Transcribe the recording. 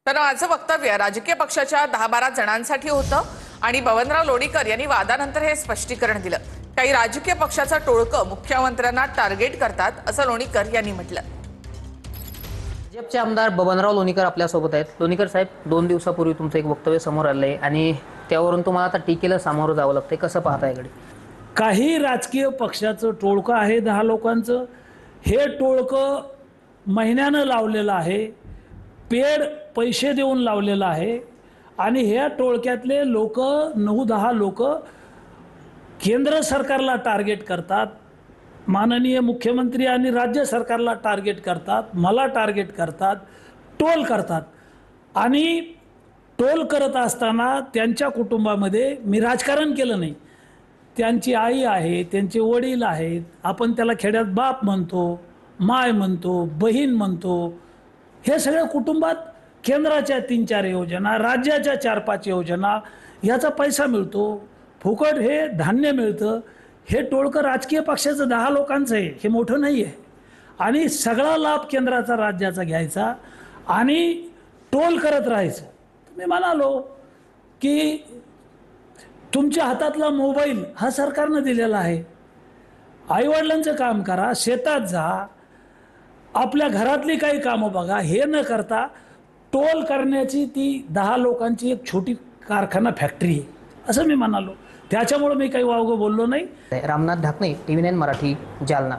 तर माझं वक्तव्य राजकीय पक्षाच्या 10-12 जणांसाठी होतं आणि बबनराव लोणीकर यांनी वादानंतर हे स्पष्टीकरण दिलं। काही राजकीय पक्षाचं टोळकं मुख्यमंत्र्यांना टार्गेट करतात असं लोणीकर यांनी म्हटलं। भाजपचे आमदार बबनराव लोणीकर आपल्या सोबत आहेत। लोणीकर साहेब, 2 दिवसापूर्वी तुमचं एक वक्तव्य समोर आलंय आणि त्यावरून तुम्हाला आता टीकेला सामोरं जावं लागतंय, कसं पाहताय याकडे? काही राजकीय पक्षाचं टोळकं आहे 10 लोकांचं। हे टोळकं महिन्यानं लावलेलं आहे, पेड पैसे देऊन लावलेलं आहे आणि ह्या टोळक्यातले लोक 9-10 लोक केंद्र सरकारला टार्गेट करतात, माननीय मुख्यमंत्री आणि राज्य सरकारला टार्गेट करतात, मला टार्गेट करतात, टोल करतात। आणि टोल करत असताना त्यांच्या कुटुंबामध्ये मी राजकारण केलं नाही, त्यांची आई आहे, त्यांचे वडील आहेत, आपण त्याला खेड्यात बाप म्हणतो, माय म्हणतो, बहीण म्हणतो। हे सगळ्या कुटुंबात केंद्राच्या 3-4 योजना, राज्याच्या 4-5 योजना, याचा पैसा मिळतो, फुकट हे धान्य मिळतं। हे टोळकं राजकीय पक्षाचं 10 लोकांचं आहे, हे मोठं नाही आहे। आणि सगळा लाभ केंद्राचा राज्याचा घ्यायचा आणि टोल करत राहायचं। मी म्हणालो की तुमच्या हातातला मोबाईल हा सरकारनं दिलेला आहे, आईवडिलांचं काम करा, शेतात जा, आपल्या घरातली काही कामं बघा। हे न करता टोल करण्याची ती 10 लोकांची एक छोटी कारखाना फॅक्टरी आहे असं मी म्हणालो। त्याच्यामुळे मी काही वावगं बोललो नाही। रामनाथ ढाकणे, TV9 मराठी, जालना।